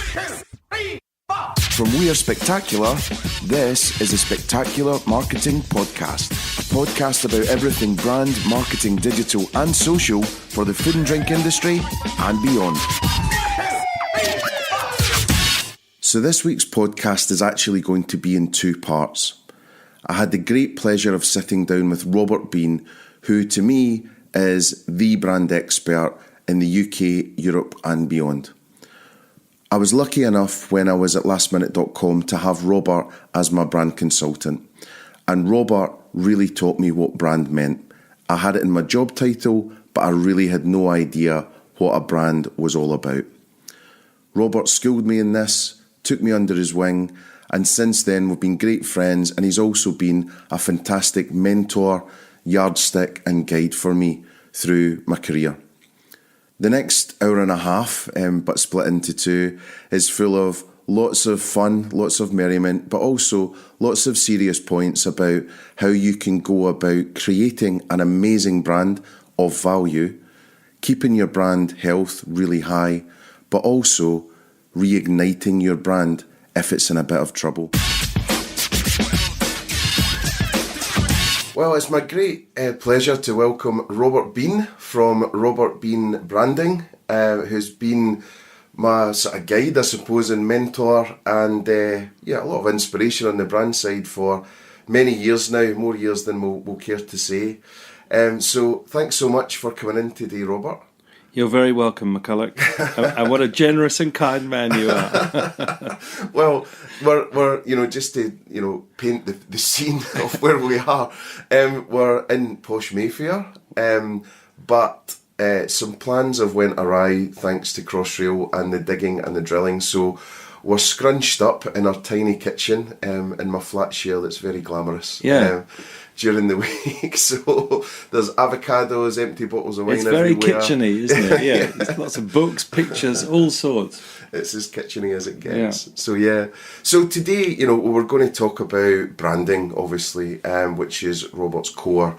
From We Are Spectacular, this is the Spectacular Marketing Podcast, a podcast about everything brand, marketing, digital and social for the food and drink industry and beyond. So this week's podcast is actually going to be in two parts. I had the great pleasure of sitting down with Robert Bean, who to me is the brand expert in the UK, Europe and beyond. I was lucky enough when I was at lastminute.com to have Robert as my brand consultant. And Robert really taught me what brand meant. I had it in my job title, but I really had no idea what a brand was all about. Robert schooled me in this, took me under his wing, and since then we've been great friends, and he's also been a fantastic mentor, yardstick and guide for me through my career. The next hour and a half, but split into two, is full of lots of fun, lots of merriment, but also lots of serious points about how you can go about creating an amazing brand of value, keeping your brand health really high, but also reigniting your brand if it's in a bit of trouble. Well, it's my great pleasure to welcome Robert Bean from Robert Bean Branding, who's been my sort of guide, I suppose, and mentor, and a lot of inspiration on the brand side for many years now, more years than we'll care to say. So thanks so much for coming in today, Robert. You're very welcome, McCulloch. And what a generous and kind man you are. Well, we're just to paint the scene of where we are. We're in posh Mayfair, but some plans have went awry thanks to Crossrail and the digging and the drilling. So we're scrunched up in our tiny kitchen in my flat share that's very glamorous. Yeah. During the week, so there's avocados, empty bottles of wine everywhere. It's very kitcheny, isn't it? Yeah, there's lots of books, pictures, all sorts. It's as kitcheny as it gets. Yeah. So today, we're going to talk about branding, obviously, which is Robert's core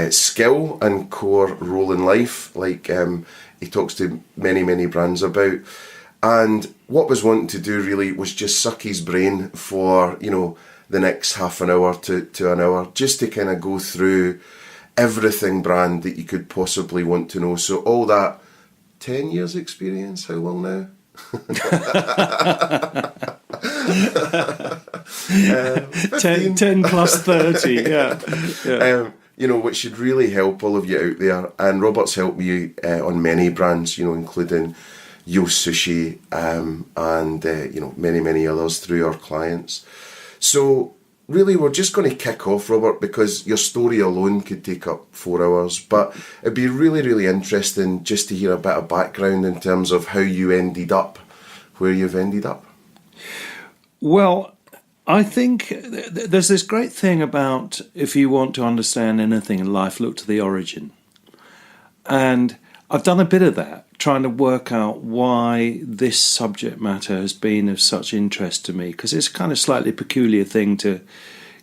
skill and core role in life, like he talks to many, many brands about. And what was wanting to do really was just suck his brain for, the next half an hour to an hour, just to kind of go through everything brand that you could possibly want to know. So all that 10 years experience, how long now? 10 plus 30, yeah. Which should really help all of you out there. And Robert's helped me on many brands, including Yo Sushi and many, many others through our clients. So really we're just going to kick off, Robert, because your story alone could take up 4 hours, but it'd be really, really interesting just to hear a bit of background in terms of how you ended up where you've ended up. Well, I think there's this great thing about, if you want to understand anything in life, look to the origin. And I've done a bit of that, trying to work out why this subject matter has been of such interest to me, because it's a kind of slightly peculiar thing to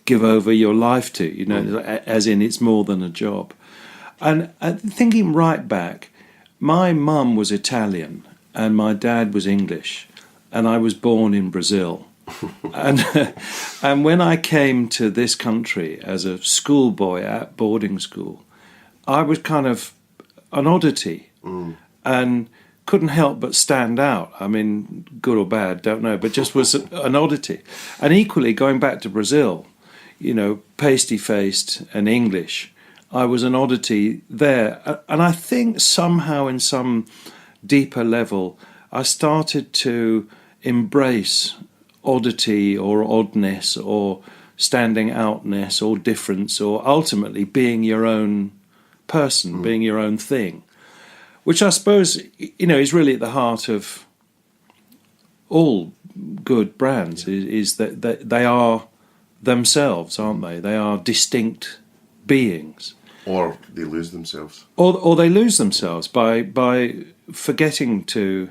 give over your life to, as in it's more than a job. And thinking right back, my mum was Italian and my dad was English, and I was born in Brazil. and when I came to this country as a schoolboy at boarding school, I was kind of an oddity. And couldn't help but stand out. I mean, good or bad, don't know, but just was an oddity. And equally, going back to Brazil, pasty-faced and English, I was an oddity there. And I think somehow in some deeper level, I started to embrace oddity or oddness or standing outness or difference or ultimately being your own person, being your own thing. Which I suppose, is really at the heart of all good brands, is that they are themselves, aren't they? They are distinct beings. Or they lose themselves. Or they lose themselves by forgetting to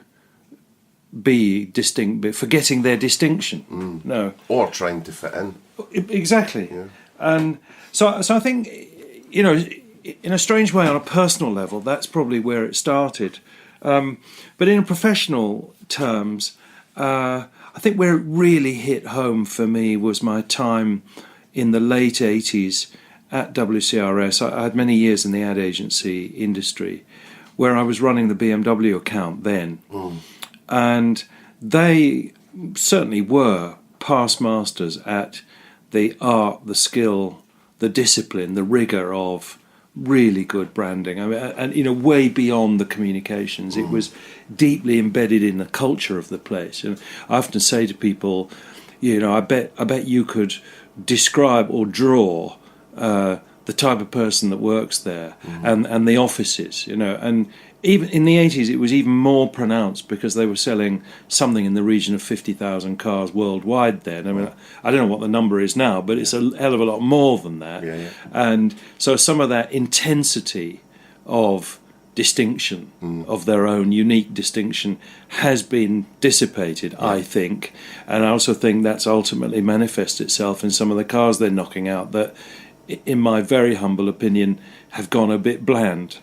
be distinct, forgetting their distinction. No. Or trying to fit in. Exactly. Yeah. And so I think, in a strange way, on a personal level, that's probably where it started. But in professional terms, I think where it really hit home for me was my time in the late 80s at WCRS. I had many years in the ad agency industry where I was running the BMW account then. And they certainly were past masters at the art, the skill, the discipline, the rigour of really good branding. I mean, and way beyond the communications. It was deeply embedded in the culture of the place. And I often say to people, I bet you could describe or draw the type of person that works there and the offices, and even in the 80s it was even more pronounced because they were selling something in the region of 50,000 cars worldwide then. I mean, I don't know what the number is now, but it's a hell of a lot more than that. And so some of that intensity of distinction, of their own unique distinction, has been dissipated, I think. And I also think that's ultimately manifests itself in some of the cars they're knocking out that, in my very humble opinion, have gone a bit bland.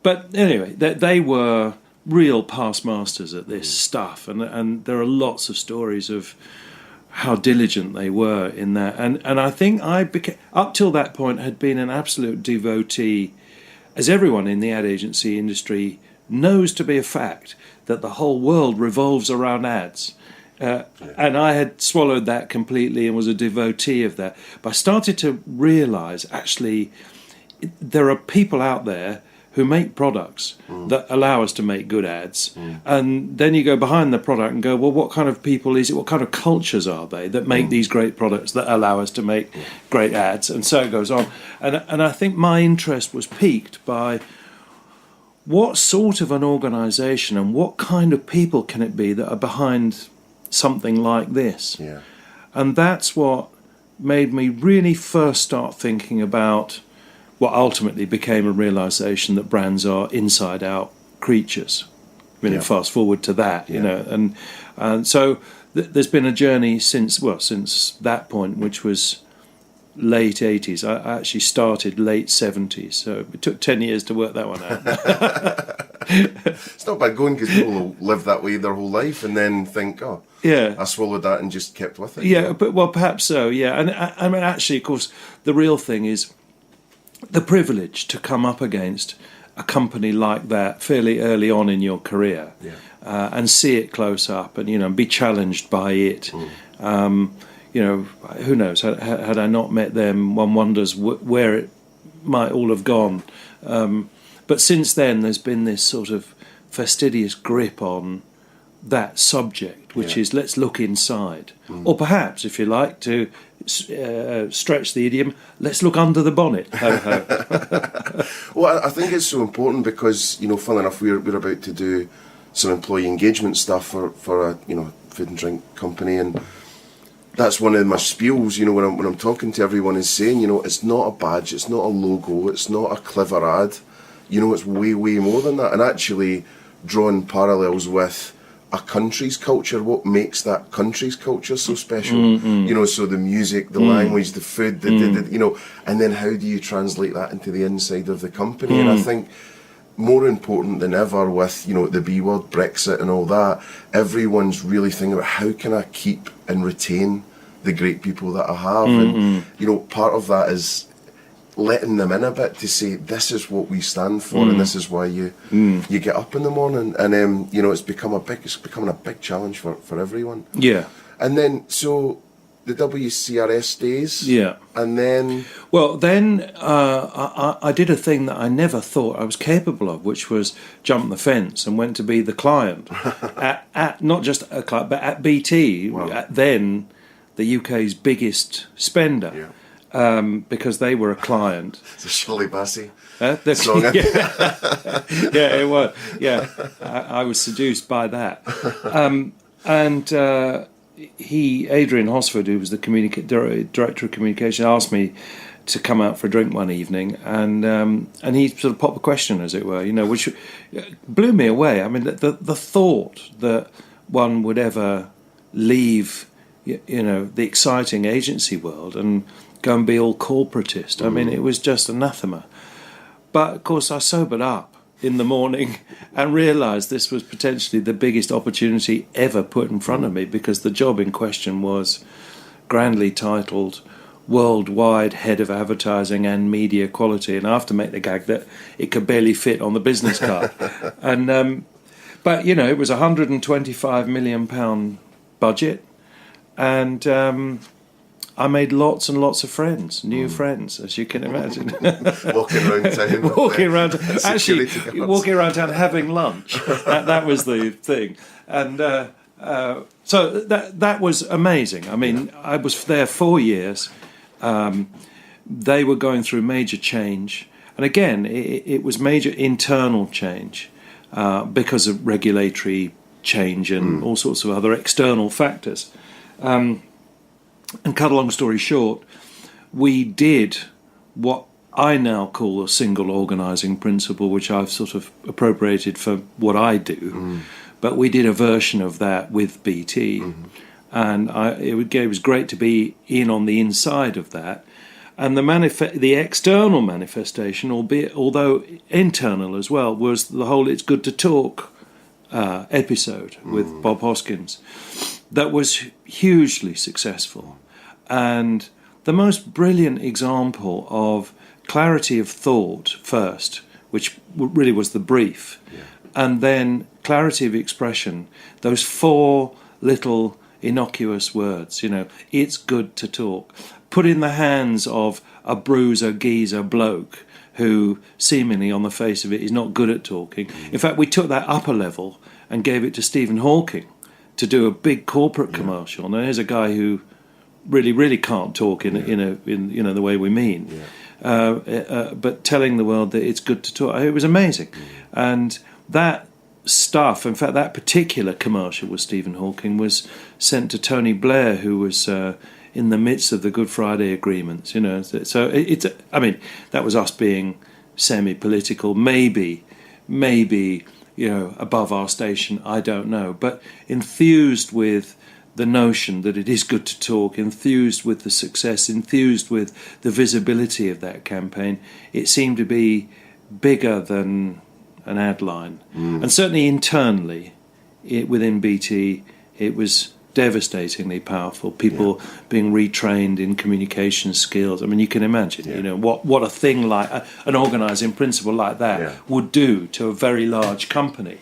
But anyway, they were real past masters at this stuff, and there are lots of stories of how diligent they were in that. And I think I became, up till that point, had been an absolute devotee, as everyone in the ad agency industry knows to be a fact, that the whole world revolves around ads. And I had swallowed that completely and was a devotee of that. But I started to realise, actually, there are people out there who make products that allow us to make good ads. And then you go behind the product and go, well, what kind of people is it? What kind of cultures are they that make these great products that allow us to make great ads? And so it goes on. And I think my interest was piqued by what sort of an organisation and what kind of people can it be that are behind something like this. And that's what made me really first start thinking about what ultimately became a realisation that brands are inside-out creatures. I mean, fast forward to that, and so there's been a journey since that point, which was late 80s. I actually started late 70s, so it took 10 years to work that one out. It's not bad going, because people will live that way their whole life and then think, I swallowed that and just kept with it. But perhaps so, And I mean, actually, of course, the real thing is the privilege to come up against a company like that fairly early on in your career, and see it close up, and be challenged by it. Who knows? Had I not met them, one wonders where it might all have gone. But since then, there's been this sort of fastidious grip on that subject, which is let's look inside. Or perhaps, if you like, to stretch the idiom, let's look under the bonnet. Ho, ho. Well, I think it's so important because, funnily enough, we're about to do some employee engagement stuff for a food and drink company, and that's one of my spiels, when I'm talking to everyone, is saying, it's not a badge, it's not a logo, it's not a clever ad, it's way, way more than that. And actually drawing parallels with a country's culture, what makes that country's culture so special? So the music, the language, the food, and then how do you translate that into the inside of the company? And I think more important than ever with, the B word, Brexit and all that, everyone's really thinking about how can I keep and retain the great people that I have? And, part of that is letting them in a bit to say, this is what we stand for, and this is why you get up in the morning. And, it's becoming a big challenge for everyone. And then, so the WCRS days. And then... Well, then I did a thing that I never thought I was capable of, which was jump the fence and went to be the client at not just a client, but at BT, at then the UK's biggest spender, because they were a client. It's a Shirley Bassey song. It was. I was seduced by that. Adrian Hosford, who was the director of communication, asked me to come out for a drink one evening, and he sort of popped a question, as it were, which blew me away. I mean, the thought that one would ever leave, the exciting agency world and go and be all corporatist. I mean, it was just anathema. But of course, I sobered up in the morning and realised this was potentially the biggest opportunity ever put in front of me, because the job in question was grandly titled Worldwide Head of Advertising and Media Quality, and I have to make the gag that it could barely fit on the business card. And but it was £125 million budget, and I made lots and lots of friends, new friends, as you can imagine. Walking around town. Walking around town having lunch. That was the thing. And so that was amazing. I mean, I was there 4 years. They were going through major change. And again, it was major internal change because of regulatory change and all sorts of other external factors. And cut a long story short, we did what I now call a single organising principle, which I've sort of appropriated for what I do. But we did a version of that with BT. And it was great to be in on the inside of that. And the external manifestation, although internal as well, was the whole It's Good to Talk episode with Bob Hoskins. That was hugely successful, and the most brilliant example of clarity of thought first, which really was the brief, and then clarity of expression, those 4 little innocuous words, it's good to talk, put in the hands of a bruiser, geezer bloke who seemingly on the face of it is not good at talking. In fact, we took that up a level and gave it to Stephen Hawking to do a big corporate commercial. Now here's a guy who really can't talk in the way we mean, but telling the world that it's good to talk. It was amazing, and that stuff. In fact, that particular commercial with Stephen Hawking was sent to Tony Blair, who was in the midst of the Good Friday agreements. So that was us being semi-political, maybe. Above our station, I don't know, but enthused with the notion that it is good to talk, enthused with the success, enthused with the visibility of that campaign. It seemed to be bigger than an ad line. And certainly internally, within BT, it was devastatingly powerful. People being retrained in communication skills. I mean, you can imagine, what a thing like an organising principle like that would do to a very large company,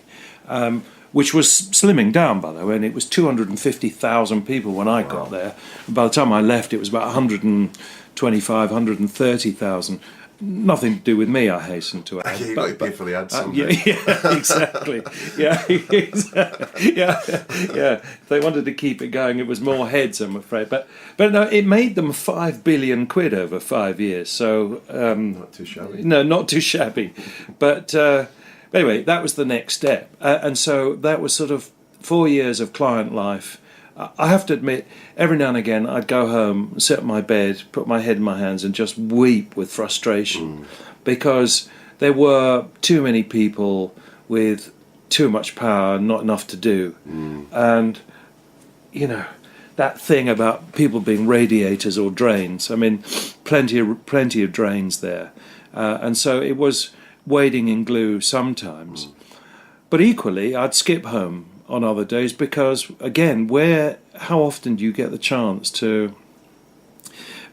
which was slimming down, by the way, and it was 250,000 people when I got there. And by the time I left, it was about 125, 130,000. Nothing to do with me, I hasten to add. You've got to pay for the ads someday. Exactly. If they wanted to keep it going, it was more heads, I'm afraid. But no, it made them £5 billion over 5 years. So not too shabby. No, not too shabby. But anyway, that was the next step, and so that was sort of 4 years of client life. I have to admit, every now and again, I'd go home, sit on my bed, put my head in my hands and just weep with frustration because there were too many people with too much power and not enough to do. And, that thing about people being radiators or drains, I mean, plenty of drains there. And so it was wading in glue sometimes. But equally, I'd skip home on other days because, again, how often do you get the chance to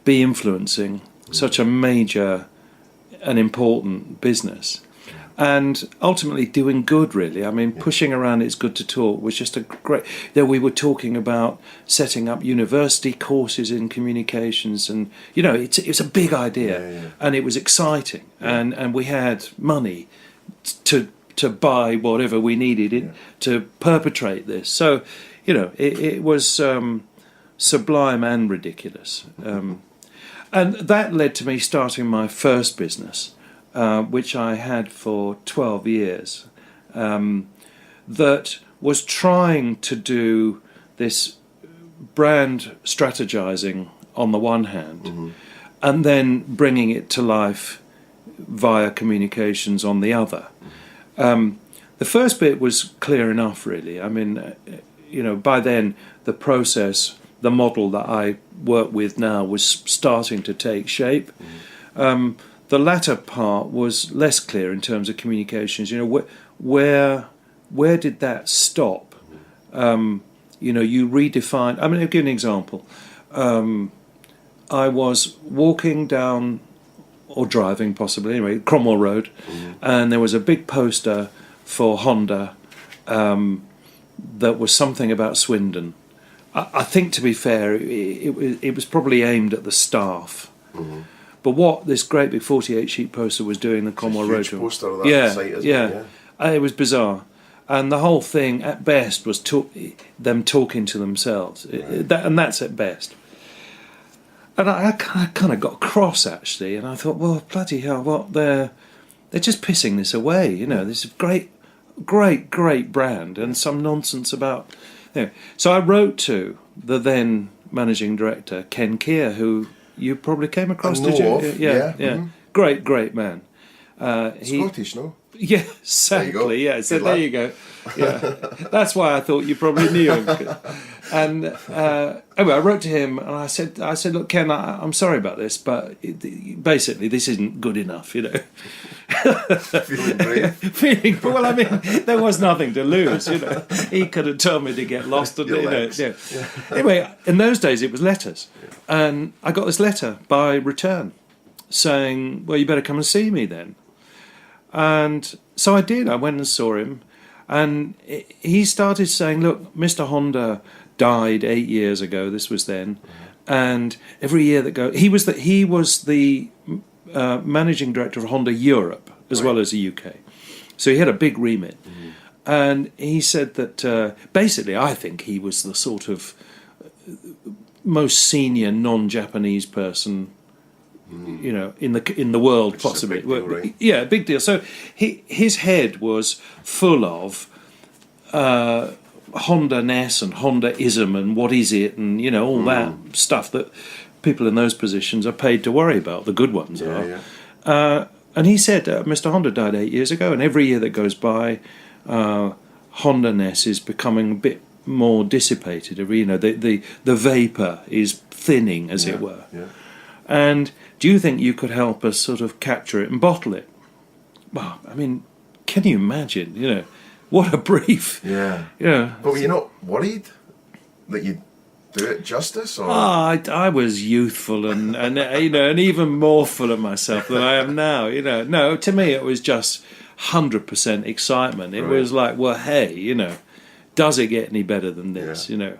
be influencing such a major and important business and ultimately doing good, really? I mean, pushing around It's Good to Talk was just a great... we were talking about setting up university courses in communications, and, it's a big idea and it was exciting, and we had money to buy whatever we needed to perpetrate this. So, it was sublime and ridiculous. And that led to me starting my first business, which I had for 12 years, that was trying to do this brand strategizing on the one hand, and then bringing it to life via communications on the other. The first bit was clear enough, really. I mean, by then the process, the model that I work with now was starting to take shape. The the latter part was less clear in terms of communications. You know, where did that stop? You know, you redefine. I mean, I'll give you an example. I was walking down, or driving possibly, anyway, Cromwell Road, and there was a big poster for Honda that was something about Swindon. I think, to be fair, it was probably aimed at the staff. But what this great big 48-sheet poster was doing, the Cromwell Road, poster of that site, isn't it? It was bizarre. And the whole thing, at best, was them talking to themselves. And that's at best. And I kind of got cross, actually, and I thought, well, bloody hell, what, they're just pissing this away, you know, this is great brand, and some nonsense about... You know. So I wrote to the then managing director, Ken Keir, who you probably came across, did you? Yeah. Mm-hmm. Great man. Scottish, no? Yeah, exactly. Yeah, so there you go. Yeah, that's why I thought you probably knew him. And anyway, I wrote to him and I said, look, Ken, I'm sorry about this, but basically this isn't good enough, you know. Feeling brave. Well, I mean, there was nothing to lose, you know. He could have told me to get lost, and you know. Yeah. Anyway, in those days it was letters, and I got this letter by return saying, well, you better come and see me then. And so I did. I went and saw him, and he started saying, look, Mr. Honda died 8 years ago. This was then, and every year that goes, he was the managing director of Honda Europe as well as the UK, so he had a big remit. And he said that basically, I think he was the sort of most senior non-Japanese person, you know, in the world, possibly. Big deal, right? Yeah, big deal. So his head was full of Honda-ness and Honda-ism and what is it, and you know, all that stuff that people in those positions are paid to worry about. The good ones are. Yeah. And he said, Mr. Honda died 8 years ago, and every year that goes by, Honda-ness is becoming a bit more dissipated. You know, the vapour is thinning, as it were. Yeah. And do you think you could help us sort of capture it and bottle it? Well, I mean, can you imagine? You know, what a brief. Yeah. Yeah. But were you not worried that you'd do it justice? Or? I was youthful and you know, and even more full of myself than I am now. You know, no, to me it was just 100% excitement. It was like, well, hey, you know, does it get any better than this? You know,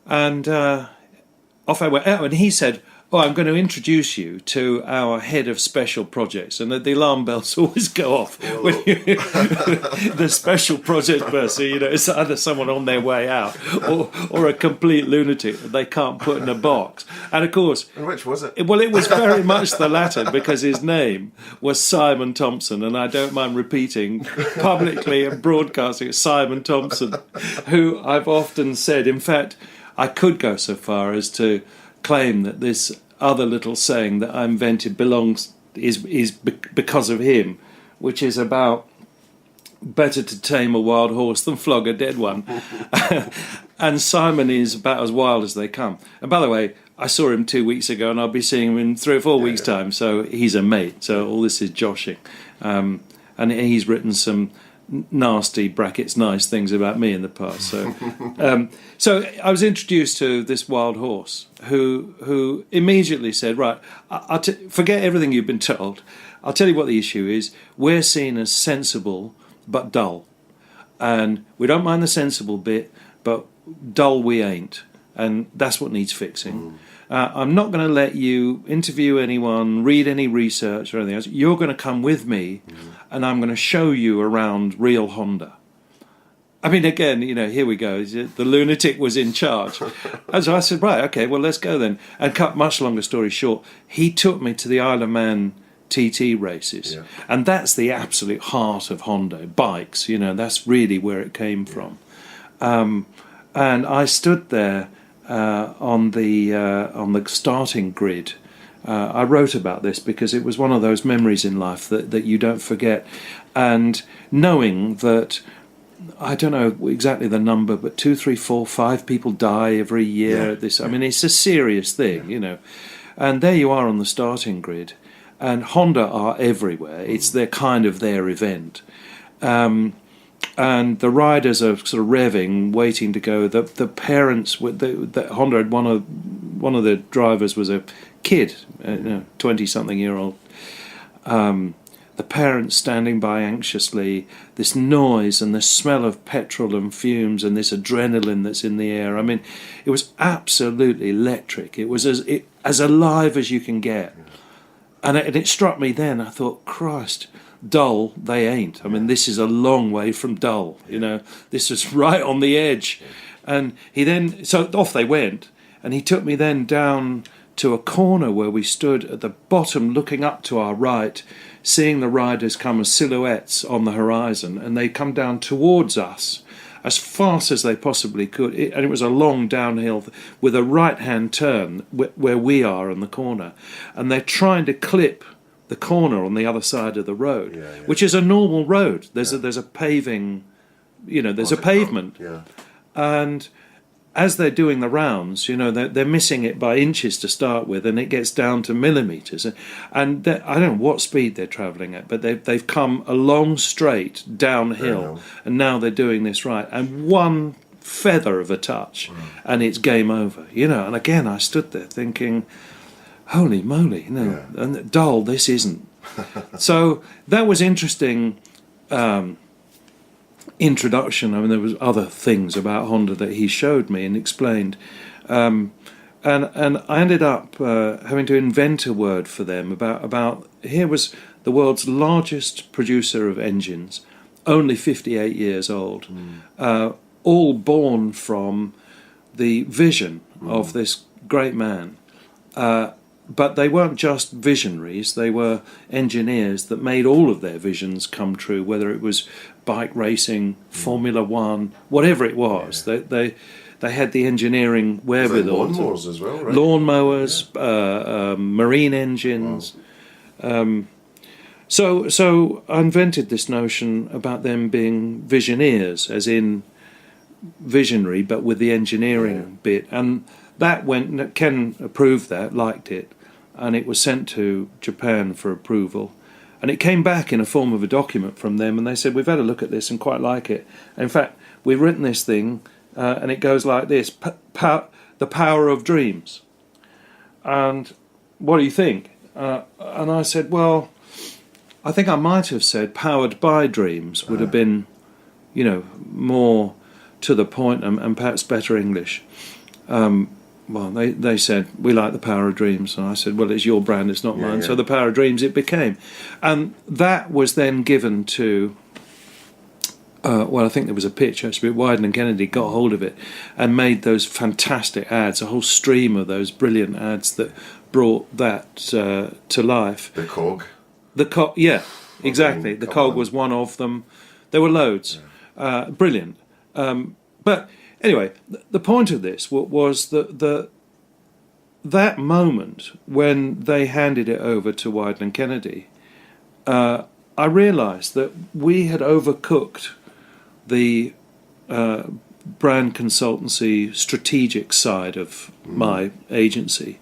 and off I went. Oh, and he said, oh, I'm going to introduce you to our head of special projects. And the alarm bells always go off when the special project person, you know, it's either someone on their way out or a complete lunatic that they can't put in a box. And of course... And which was it? Well, it was very much the latter, because his name was Simon Thompson, and I don't mind repeating publicly and broadcasting, Simon Thompson, who I've often said, in fact, I could go so far as to claim that this other little saying that I invented is because of him, which is about better to tame a wild horse than flog a dead one. And Simon is about as wild as they come. And by the way, I saw him 2 weeks ago, and I'll be seeing him in 3 or 4 weeks' time, so he's a mate. So all this is joshing. And he's written some nasty brackets nice things about me in the past. So so I was introduced to this wild horse who immediately said, right, forget everything you've been told. I'll tell you what the issue is. We're seen as sensible but dull, and we don't mind the sensible bit, but dull we ain't, and that's what needs fixing. I'm not going to let you interview anyone, read any research or anything else. You're going to come with me, and I'm going to show you around real Honda. I mean, again, you know, here we go. The lunatic was in charge. And so I said, right, okay, well, let's go then. And cut much longer story short, he took me to the Isle of Man TT races. Yeah. And that's the absolute heart of Honda. Bikes, you know, that's really where it came from. And I stood there on the starting grid. I wrote about this because it was one of those memories in life that you don't forget. And knowing that, I don't know exactly the number, but 2, 3, 4, 5 people die every year at this. I mean, it's a serious thing, you know. And there you are on the starting grid. and Honda are everywhere. It's their kind of their event. And the riders are sort of revving, waiting to go. The parents, Honda had one of the drivers was a kid, 20-something-year-old. The parents standing by anxiously, this noise and the smell of petrol and fumes and this adrenaline that's in the air. I mean, it was absolutely electric. It was as alive as you can get. And it struck me then, I thought, Christ, dull they ain't. I mean, this is a long way from dull, This is right on the edge. And so off they went, and he took me then down to a corner where we stood at the bottom looking up to our right, seeing the riders come as silhouettes on the horizon, and they come down towards us as fast as they possibly could. And it was a long downhill with a right-hand turn where we are in the corner. And they're trying to clip the corner on the other side of the road, which is a normal road. There's a paving, there's a pavement. And as they're doing the rounds, they're missing it by inches to start with, and it gets down to millimetres. And I don't know what speed they're travelling at, but they've come a long straight downhill, and now they're doing this right. And one feather of a touch, and it's game over. And again, I stood there thinking, holy moly, and dull, this isn't. So that was interesting. Introduction. I mean, there was other things about Honda that he showed me and explained, and I ended up having to invent a word for them about here was the world's largest producer of engines, only 58 years old, all born from the vision of this great man. But they weren't just visionaries, they were engineers that made all of their visions come true, whether it was bike racing, Formula One, whatever it was. They had the engineering wherewithal. Lawnmowers as well, right? Lawnmowers, marine engines. Wow. So I invented this notion about them being visioneers, as in visionary, but with the engineering bit. And that went, Ken approved that, liked it, and it was sent to Japan for approval. And it came back in a form of a document from them, and they said, we've had a look at this and quite like it. In fact, we've written this thing, and it goes like this, the power of dreams. And what do you think? And I said, well, I think I might have said powered by dreams would have been, more to the point and perhaps better English. Well, they said, we like the power of dreams. And I said, well, it's your brand, it's not mine. So the power of dreams it became. And that was then given to, I think there was a pitch, actually, Wieden and Kennedy got hold of it and made those fantastic ads, a whole stream of those brilliant ads that brought that to life. The cog. Yeah, exactly. The cog was one of them. There were loads. Brilliant. But anyway, the point of this was that moment when they handed it over to Wieden and Kennedy, I realised that we had overcooked the brand consultancy strategic side of my agency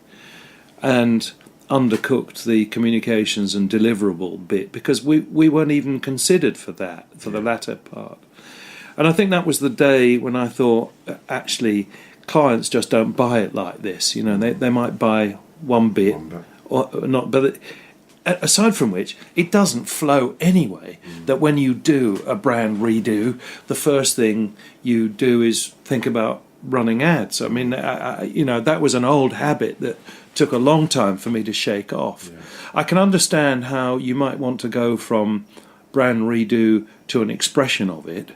and undercooked the communications and deliverable bit, because we weren't even considered for that, for the latter part. And I think that was the day when I thought, actually, clients just don't buy it like this. They might buy one bit or not, but aside from which, it doesn't flow anyway. That when you do a brand redo, the first thing you do is think about running ads. I mean, that was an old habit that took a long time for me to shake off. I can understand how you might want to go from brand redo to an expression of it,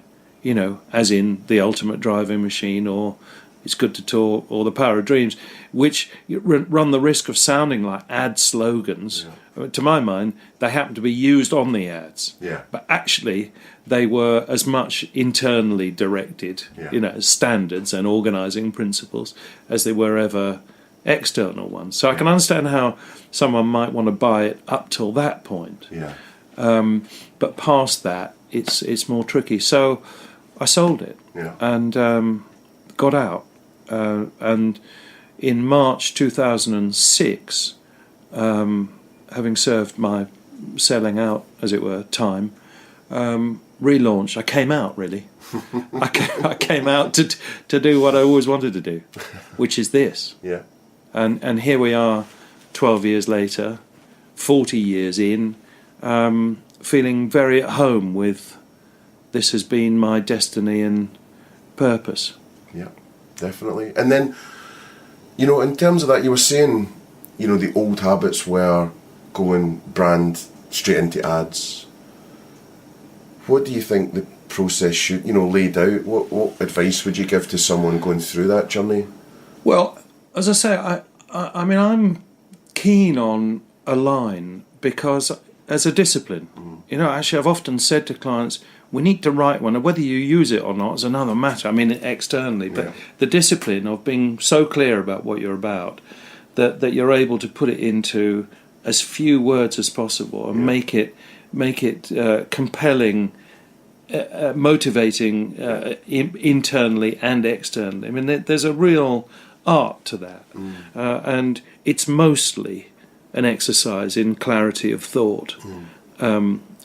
as in The Ultimate Driving Machine or It's Good to Talk or The Power of Dreams, which run the risk of sounding like ad slogans. To my mind, they happen to be used on the ads. But actually, they were as much internally directed, as standards and organising principles as they were ever external ones. So I can understand how someone might want to buy it up till that point. But past that, it's more tricky. So I sold it and got out. And in March 2006, having served my selling out, as it were, time, relaunched. I came out, really. I came out to do what I always wanted to do, which is this. Yeah. And here we are, 12 years later, 40 years in, feeling very at home with this has been my destiny and purpose. Yeah, definitely. And then, in terms of that, you were saying, the old habits were going brand straight into ads. What do you think the process should, laid out? What advice would you give to someone going through that journey? Well, as I say, I mean, I'm keen on a line because as a discipline, actually I've often said to clients, we need to write one, and whether you use it or not is another matter. I mean, externally, but the discipline of being so clear about what you're about, that you're able to put it into as few words as possible and make it compelling, motivating internally and externally. I mean, there's a real art to that, and it's mostly an exercise in clarity of thought,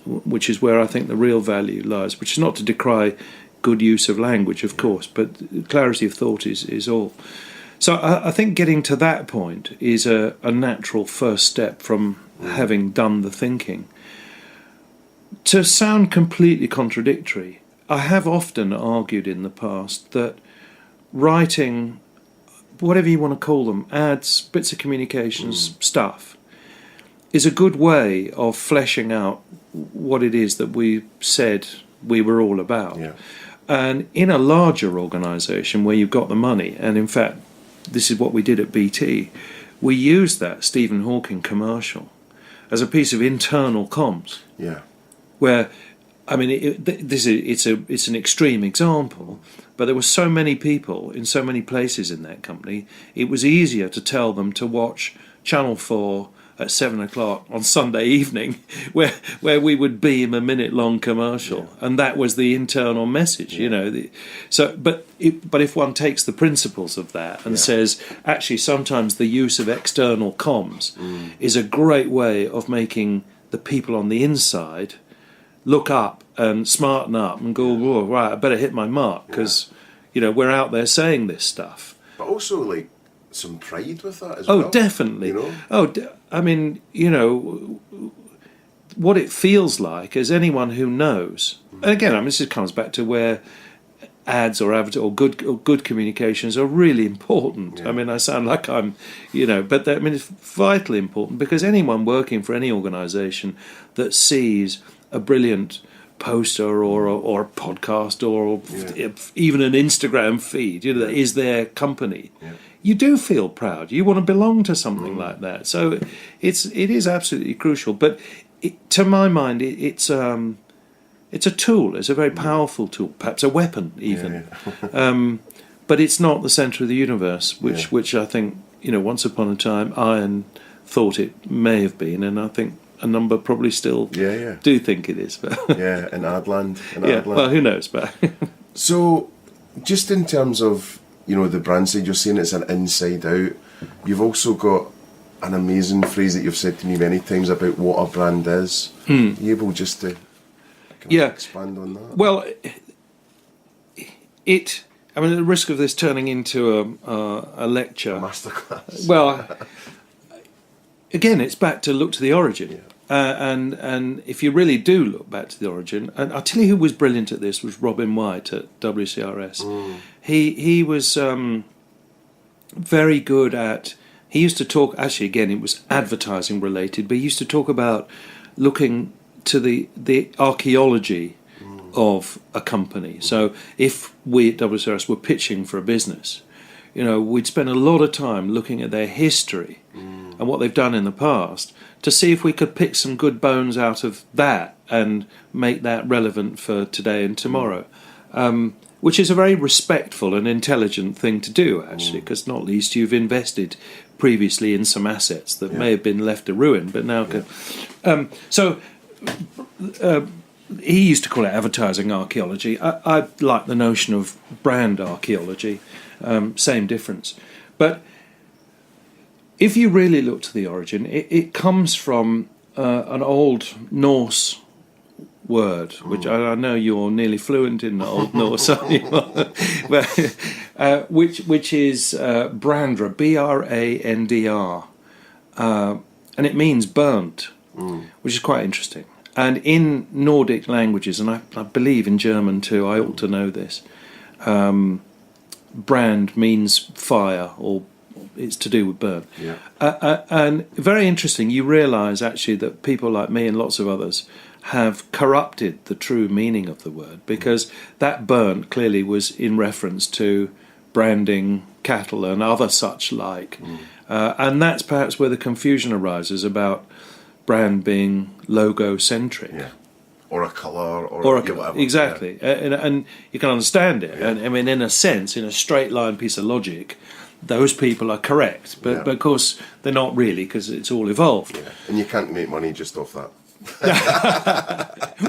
which is where I think the real value lies, which is not to decry good use of language, of course, but clarity of thought is all. So I think getting to that point is a natural first step from having done the thinking. To sound completely contradictory, I have often argued in the past that writing, whatever you want to call them, ads, bits of communications, stuff, is a good way of fleshing out what it is that we said we were all about. Yeah. And in a larger organisation where you've got the money, and in fact, this is what we did at BT, we used that Stephen Hawking commercial as a piece of internal comms. Yeah. Where, I mean, it's an extreme example, but there were so many people in so many places in that company, it was easier to tell them to watch Channel 4 at 7 o'clock on Sunday evening, where we would beam a minute-long commercial, and that was the internal message, But if one takes the principles of that and says, actually, sometimes the use of external comms is a great way of making the people on the inside look up and smarten up and go, whoa, right, I better hit my mark because, we're out there saying this stuff. But also, some pride with that as well. Oh, definitely. I mean, what it feels like, as anyone who knows, and again, this comes back to where ads or advert or good communications are really important. Yeah. I mean, I sound like I'm, but it's vitally important because anyone working for any organisation that sees a brilliant poster or a podcast or even an Instagram feed, that is their company. Yeah. You do feel proud. You want to belong to something like that. So it is absolutely crucial. But to my mind, it's a tool. It's a very powerful tool, perhaps a weapon even. Yeah. But it's not the centre of the universe, which I think once upon a time Iron thought it may have been, and I think a number probably still do think it is. But in Adland. Well, who knows? But so, just in terms of the brand side, you're saying it's an inside out. You've also got an amazing phrase that you've said to me many times about what a brand is. Are you able just to expand on that? Well, at the risk of this turning into a lecture, a masterclass. Well, again, it's back to look to the origin. Yeah. And if you really do look back to the origin, and I'll tell you who was brilliant at this was Robin White at WCRS. He was very good at. He used to talk. Actually, again, it was advertising related, but he used to talk about looking to the archaeology of a company. So if we at WCRS were pitching for a business, we'd spend a lot of time looking at their history and what they've done in the past to see if we could pick some good bones out of that and make that relevant for today and tomorrow, which is a very respectful and intelligent thing to do, actually, because not least you've invested previously in some assets that may have been left to ruin, but now can. He used to call it advertising archaeology. I like the notion of brand archaeology, same difference. But if you really look to the origin, it comes from an old Norse word, which I know you're nearly fluent in Old Norse, aren't you? which is brandra, Brandr, and it means burnt, which is quite interesting. And in Nordic languages, and I believe in German too, I ought to know this, brand means fire, or it's to do with burn. Yeah. And very interesting, you realise actually that people like me and lots of others have corrupted the true meaning of the word, because that burnt clearly was in reference to branding cattle and other such like. And that's perhaps where the confusion arises about brand being logo-centric. Yeah. Or a colour, or whatever. Exactly. Yeah. And you can understand it. Yeah. And I mean, in a sense, in a straight line piece of logic, those people are correct. But of course, they're not really, because it's all evolved. Yeah. And you can't make money just off that.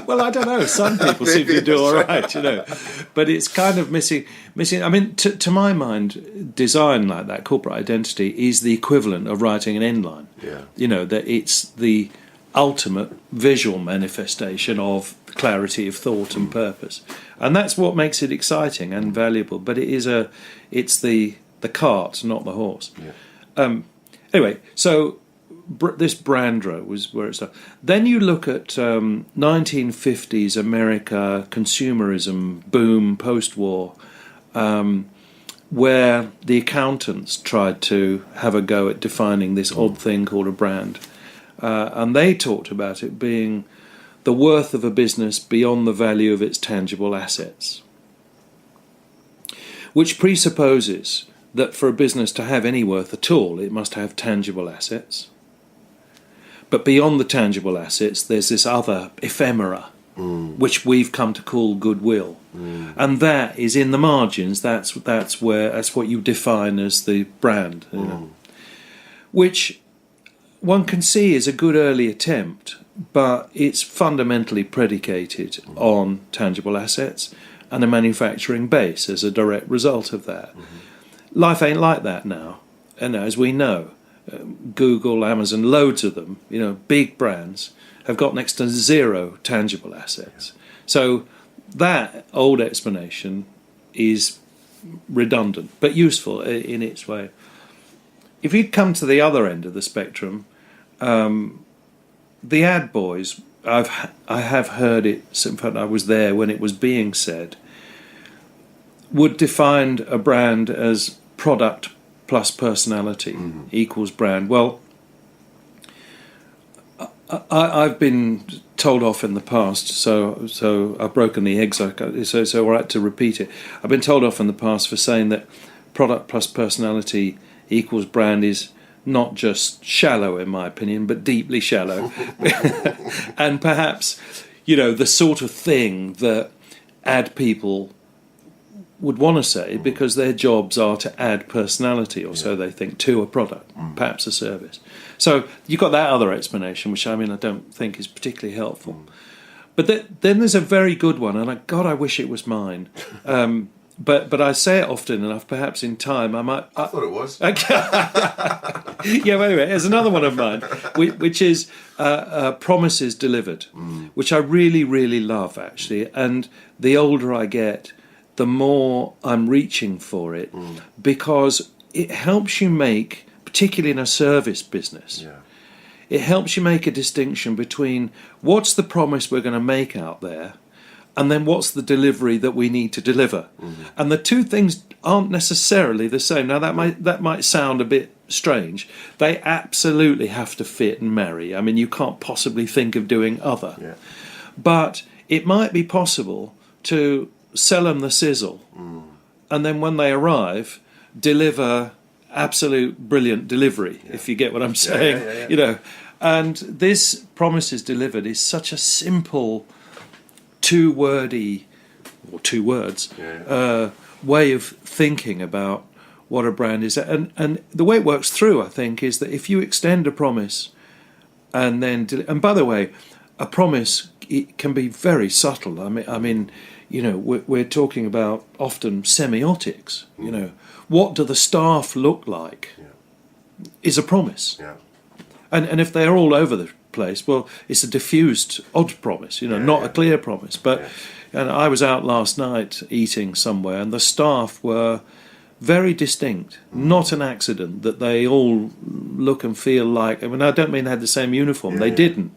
Well, I don't know. Some people seem to do all right, But it's kind of missing. I mean, to my mind, design like that, corporate identity, is the equivalent of writing an end-line. Yeah. That it's the ultimate visual manifestation of clarity of thought and purpose, and that's what makes it exciting and valuable. But it's the cart, not the horse. Yeah. Anyway, so. This Brandra was where it started. Then you look at 1950s America, consumerism boom, post-war, where the accountants tried to have a go at defining this odd thing called a brand. And they talked about it being the worth of a business beyond the value of its tangible assets, which presupposes that for a business to have any worth at all, it must have tangible assets. But beyond the tangible assets, there's this other ephemera, which we've come to call goodwill, and that is in the margins. That's what you define as the brand, which one can see is a good early attempt, but it's fundamentally predicated on tangible assets and a manufacturing base as a direct result of that. Life ain't like that now, and as we know. Google, Amazon, loads of them, big brands, have got next to zero tangible assets. So that old explanation is redundant, but useful in its way. If you come to the other end of the spectrum, the ad boys, I have heard it, in fact I was there when it was being said, would define a brand as product plus personality equals brand. Well, I've been told off in the past, so I've broken the eggs, so it's all right to repeat it. I've been told off in the past for saying that product plus personality equals brand is not just shallow, in my opinion, but deeply shallow. And perhaps, the sort of thing that ad people would want to say, because their jobs are to add personality, or so they think, to a product, perhaps a service. So you've got that other explanation, which I don't think is particularly helpful. But then there's a very good one, and I wish it was mine. But I say it often, and I've perhaps in time I thought it was. Yeah, well, anyway, there's another one of mine, which is promises delivered, which I really, really love, actually. And the older I get, the more I'm reaching for it, because it helps you make, particularly in a service business, it helps you make a distinction between what's the promise we're going to make out there, and then what's the delivery that we need to deliver. And the two things aren't necessarily the same. Now, that might sound a bit strange. They absolutely have to fit and marry. I mean, you can't possibly think of doing other. Yeah. But it might be possible to sell them the sizzle, and then when they arrive, deliver absolute brilliant delivery, if you get what I'm saying. And this promises delivered is such a simple two words way of thinking about what a brand is. And the way it works through, I think, is that if you extend a promise and then and by the way, a promise, it can be very subtle. I mean we're talking about often semiotics. What do the staff look like is a promise. Yeah. And if they're all over the place, well, it's a diffused odd promise, not a clear promise. But and I was out last night eating somewhere, and the staff were very distinct. Not an accident that they all look and feel like. I mean, I don't mean they had the same uniform. They didn't.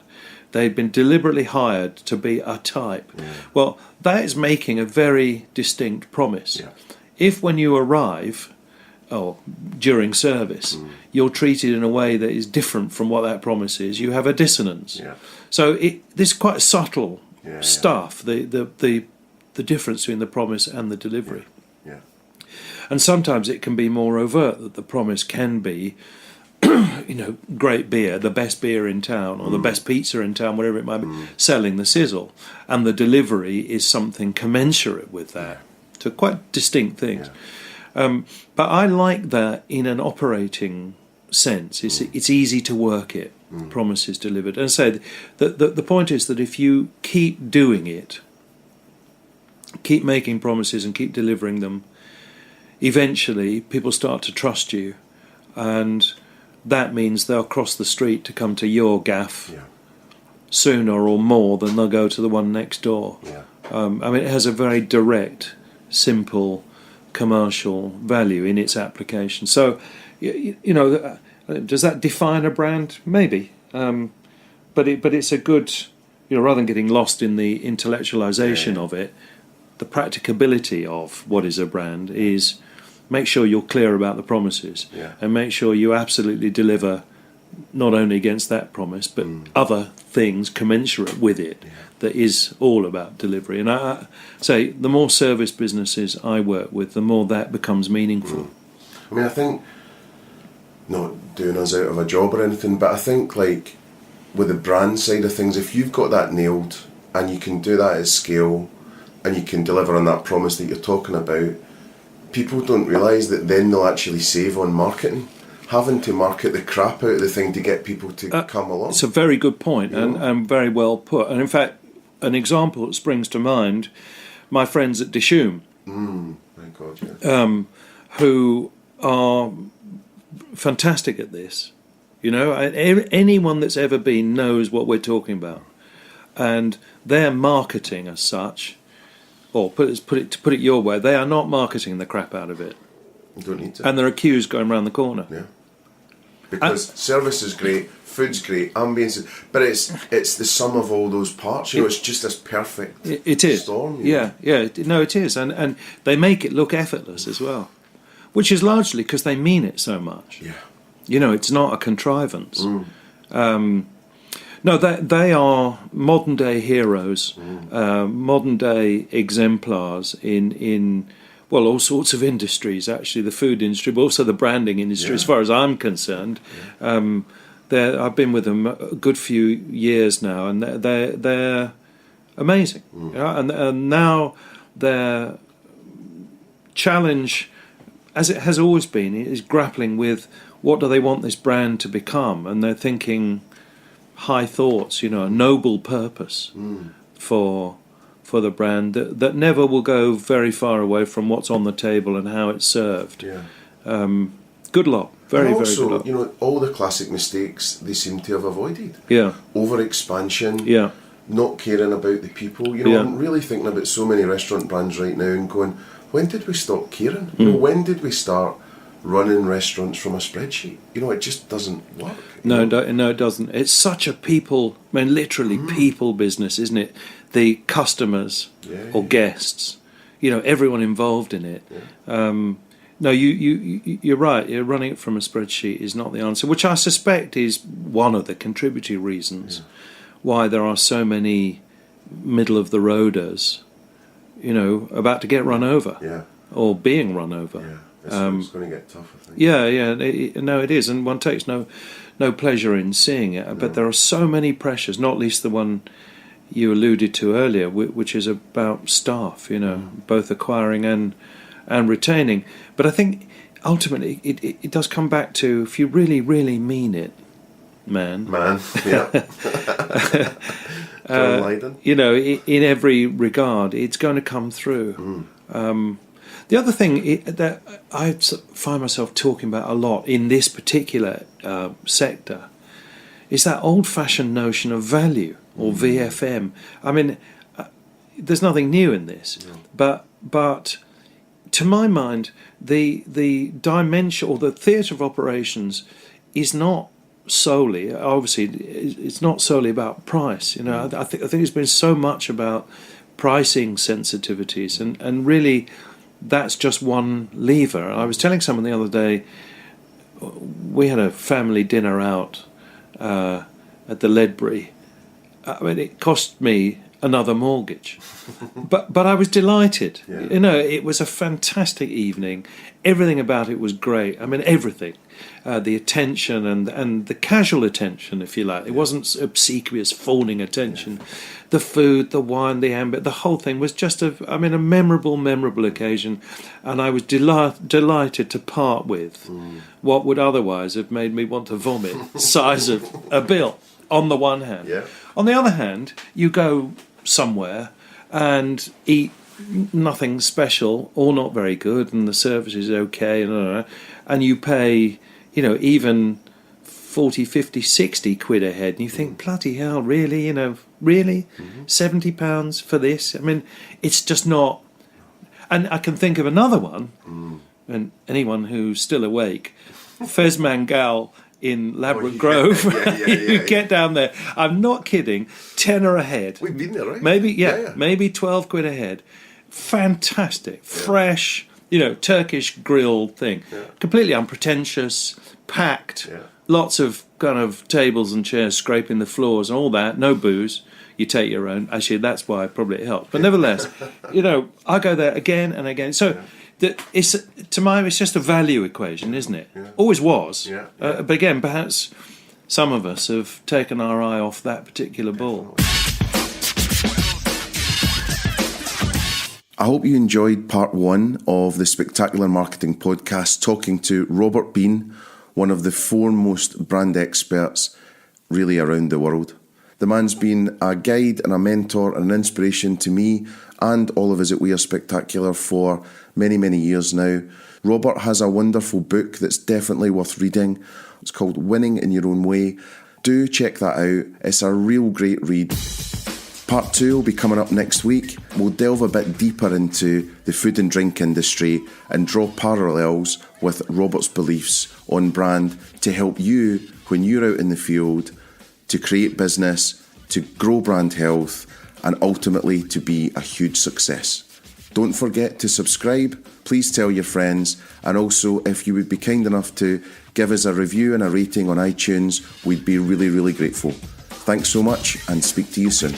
They'd been deliberately hired to be a type. Yeah. Well, that is making a very distinct promise. Yeah. If when you arrive, during service, you're treated in a way that is different from what that promise is, you have a dissonance. Yeah. So this is quite subtle stuff, the difference between the promise and the delivery. Yeah. Yeah. And sometimes it can be more overt, that the promise can be, great beer, the best beer in town, or the best pizza in town, whatever it might be, selling the sizzle. And the delivery is something commensurate with that. So quite distinct things. Yeah. But I like that in an operating sense. It's easy to work it, promises delivered. And I say the point is that if you keep doing it, keep making promises and keep delivering them, eventually people start to trust you, and that means they'll cross the street to come to your gaff sooner or more than they'll go to the one next door. Yeah. I mean, it has a very direct, simple commercial value in its application. So, does that define a brand? Maybe. But it's a good, rather than getting lost in the intellectualization of it, the practicability of what is a brand is make sure you're clear about the promises and make sure you absolutely deliver not only against that promise but other things commensurate with it that is all about delivery. And I say the more service businesses I work with, the more that becomes meaningful. I mean, I think, not doing us out of a job or anything, but I think like with the brand side of things, if you've got that nailed and you can do that at scale and you can deliver on that promise that you're talking about, people don't realise that then they'll actually save on marketing, having to market the crap out of the thing to get people to come along. It's a very good point and very well put. And in fact, an example that springs to mind, my friends at Dishoom, my God, who are fantastic at this. Anyone that's ever been knows what we're talking about. And their marketing as such, or put it your way, they are not marketing the crap out of it. You don't need to. And there are queues going around the corner. Yeah. Because service is great, food's great, ambience, but it's the sum of all those parts. It's just this perfect storm. It is, and they make it look effortless as well, which is largely because they mean it so much. Yeah. It's not a contrivance. No, they are modern day heroes, modern day exemplars in all sorts of industries. Actually, the food industry, but also the branding industry, as far as I'm concerned. I've been with them a good few years now, and they're amazing. And now their challenge, as it has always been, is grappling with what do they want this brand to become, and they're thinking high thoughts, a noble purpose for the brand that never will go very far away from what's on the table and how it's served. Good lot. Very, and also, very good lot. All the classic mistakes they seem to have avoided. Over-expansion. Not caring about the people. I'm really thinking about so many restaurant brands right now and going, when did we stop caring? When did we start running restaurants from a spreadsheet? It just doesn't work. No, it doesn't. It's such a people, literally people business, isn't it? The customers or guests, everyone involved in it. No, you're right. You're running it from a spreadsheet is not the answer, which I suspect is one of the contributory reasons why there are so many middle-of-the-roaders, about to get run over or being run over. It's going to get tough, I think. It is, and one takes no pleasure in seeing it. But there are so many pressures, not least the one you alluded to earlier, which is about staff. Both acquiring and retaining. But I think ultimately it does come back to, if you really, really mean it, man. John Lydon. In every regard, it's going to come through. The other thing that I find myself talking about a lot in this particular sector is that old-fashioned notion of value, or VFM. I mean, there's nothing new in this, but to my mind, the dimension or the theatre of operations is not solely, obviously, it's not solely about price. You know, I think it's been so much about pricing sensitivities, and really, that's just one lever. I was telling someone the other day, we had a family dinner out at the Ledbury. I mean, it cost me another mortgage, but I was delighted. Yeah. You know, it was a fantastic evening. Everything about it was great. I mean, everything, the attention and the casual attention, if you like. It wasn't obsequious, fawning attention. The food, the wine, the ambit, the whole thing was just a memorable occasion, and I was delighted to part with what would otherwise have made me want to vomit the size of a bill. On the one hand, on the other hand, you go somewhere and eat nothing special or not very good, and the service is okay, and you pay, you know, even 40, 50, 60 quid a head, and you think, bloody hell, really, you know, really, £70 for this? I mean, it's just not. And I can think of another one, and anyone who's still awake, Fez Mangal in Ladbroke Grove. You get down there, I'm not kidding, tenner a head. We've been there, right? Maybe 12 quid a head. Fantastic, fresh, you know, Turkish grilled thing. Completely unpretentious, packed, lots of kind of tables and chairs scraping the floors and all that, no booze. You take your own. Actually, that's why probably it helps. But nevertheless, you know, I go there again and again. So it's, to my, it's just a value equation, isn't it? Always was. But again, perhaps some of us have taken our eye off that particular ball. I hope you enjoyed part one of the Spectacular Marketing Podcast, talking to Robert Bean, one of the foremost brand experts really around the world. The man's been a guide and a mentor and an inspiration to me and all of us at We Are Spectacular for many, many years now. Robert has a wonderful book that's definitely worth reading. It's called Winning in Your Own Way. Do check that out. It's a real great read. Part 2 will be coming up next week. We'll delve a bit deeper into the food and drink industry and draw parallels with Robert's beliefs on brand to help you when you're out in the field to create business, to grow brand health, and ultimately to be a huge success. Don't forget to subscribe. Please tell your friends. And also, if you would be kind enough to give us a review and a rating on iTunes, we'd be really, really grateful. Thanks so much, and speak to you soon.